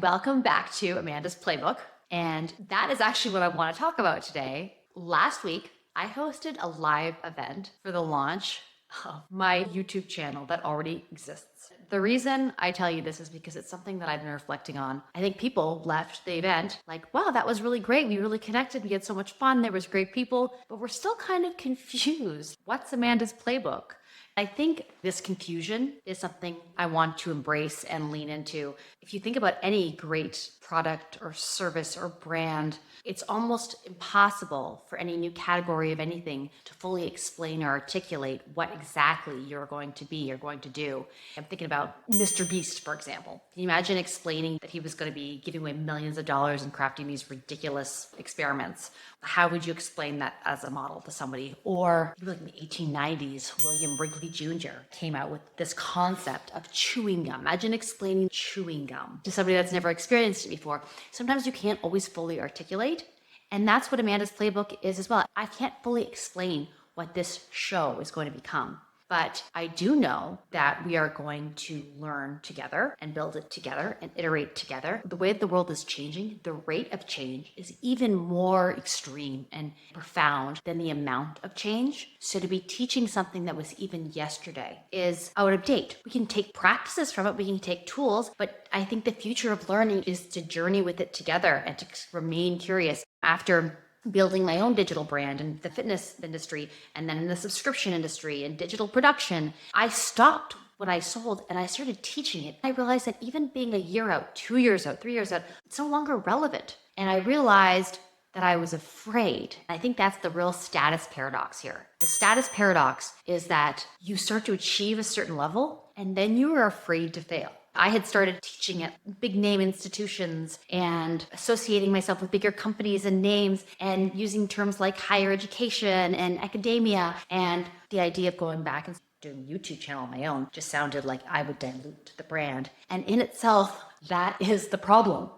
Welcome back to Amanda's Playbook. And that is actually what I want to talk about today. Last week, I hosted a live event for the launch of my YouTube channel that already exists. The reason I tell you this is because it's something that I've been reflecting on. I think people left the event like, wow, that was really great. We really connected. We had so much fun. There was great people, but we're still kind of confused. What's Amanda's Playbook? I think this confusion is something I want to embrace and lean into. If you think about any great product or service or brand, it's almost impossible for any new category of anything to fully explain or articulate what exactly you're going to be or going to do. I'm thinking about Mr. Beast, for example. Can you imagine explaining that he was going to be giving away millions of dollars and crafting these ridiculous experiments? How would you explain that as a model to somebody? Or like in the 1890s, William Wrigley Jr. came out with this concept of chewing gum. Imagine explaining chewing gum to somebody that's never experienced it before. Sometimes you can't always fully articulate. And that's what Amanda's Playbook is as well. I can't fully explain what this show is going to become. But I do know that we are going to learn together and build it together and iterate together. The way the world is changing, the rate of change is even more extreme and profound than the amount of change. So to be teaching something that was even yesterday is out of date. We can take practices from it, we can take tools, but I think the future of learning is to journey with it together and to remain curious. After building my own digital brand in the fitness industry and then in the subscription industry and digital production, I stopped what I sold and I started teaching it. I realized that even being a year out, 2 years out, 3 years out, it's no longer relevant. And I realized that I was afraid. I think that's the real status paradox here. The status paradox is that you start to achieve a certain level and then you are afraid to fail. I had started teaching at big name institutions and associating myself with bigger companies and names and using terms like higher education and academia. And the idea of going back and doing a YouTube channel on my own just sounded like I would dilute the brand. And in itself, that is the problem.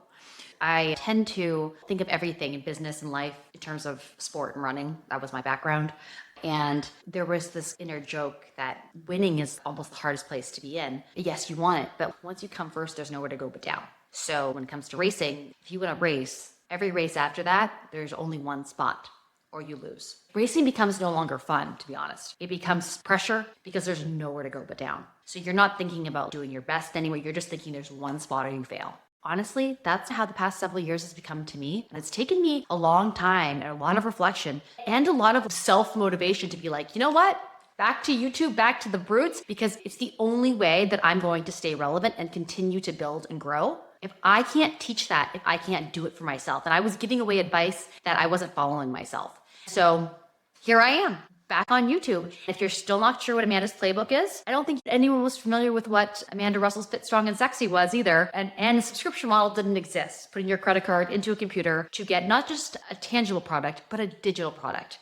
I tend to think of everything in business and life in terms of sport and running. That was my background. And there was this inner joke that winning is almost the hardest place to be in. Yes, you want it, but once you come first, there's nowhere to go but down. So when it comes to racing, if you win a race, every race after that, there's only one spot or you lose. Racing becomes no longer fun, to be honest. It becomes pressure because there's nowhere to go but down. So you're not thinking about doing your best anyway. You're just thinking there's one spot or you fail. Honestly, that's how the past several years has become to me. And it's taken me a long time and a lot of reflection and a lot of self-motivation to be like, you know what? Back to YouTube, back to the roots, because it's the only way that I'm going to stay relevant and continue to build and grow. If I can't teach that, if I can't do it for myself, and I was giving away advice that I wasn't following myself. So here I am. Back on YouTube. If you're still not sure what Amanda's Playbook is, I don't think anyone was familiar with what Amanda Russell's Fit, Strong, and Sexy was either. And the subscription model didn't exist. Putting your credit card into a computer to get not just a tangible product, but a digital product.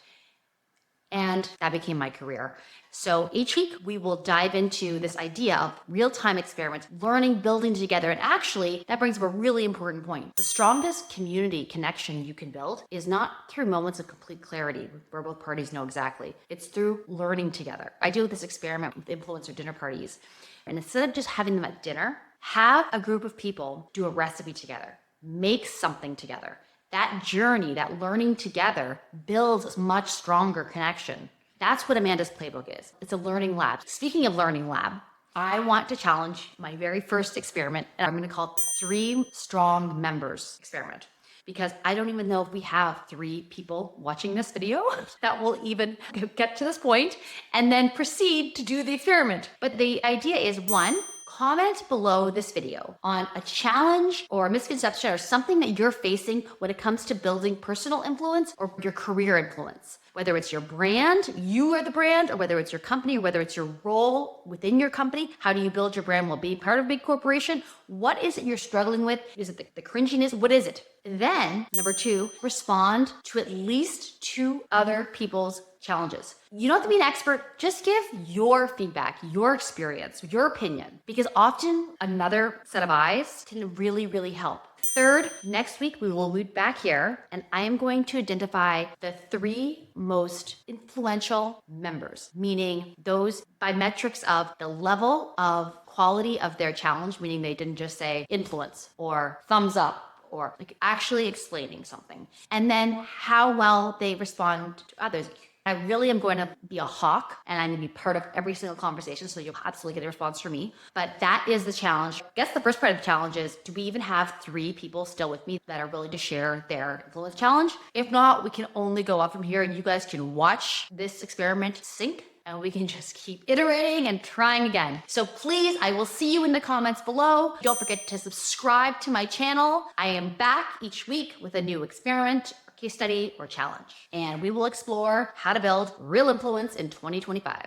And that became my career. So each week we will dive into this idea of real-time experiments, learning, building together. And actually, that brings up a really important point. The strongest community connection you can build is not through moments of complete clarity where both parties know exactly. It's through learning together. I do this experiment with influencer dinner parties. And instead of just having them at dinner, have a group of people do a recipe together, make something together. That journey, that learning together builds a much stronger connection. That's what Amanda's Playbook is. It's a learning lab. Speaking of learning lab, I want to challenge my very first experiment, and I'm going to call it the 3 strong members experiment. Because I don't even know if we have 3 people watching this video that will even get to this point and then proceed to do the experiment. But the idea is 1, comment below this video on a challenge or a misconception or something that you're facing when it comes to building personal influence or your career influence. Whether it's your brand, you are the brand, or whether it's your company, or whether it's your role within your company, how do you build your brand while being part of a big corporation? What is it you're struggling with? Is it the cringiness? What is it? Then, number 2, respond to at least 2 other people's challenges. You don't have to be an expert, just give your feedback, your experience, your opinion, because often another set of eyes can really, really help. Third, next week we will meet back here and I am going to identify the 3 most influential members, meaning those by metrics of the level of quality of their challenge, meaning they didn't just say influence or thumbs up or like actually explaining something. And then how well they respond to others. I really am going to be a hawk and I'm going to be part of every single conversation. So you'll absolutely get a response from me. But that is the challenge. I guess the first part of the challenge is, do we even have 3 people still with me that are willing to share their influence challenge? If not, we can only go up from here and you guys can watch this experiment sink. And we can just keep iterating and trying again. So please, I will see you in the comments below. Don't forget to subscribe to my channel. I am back each week with a new experiment, or case study, or challenge. And we will explore how to build real influence in 2025.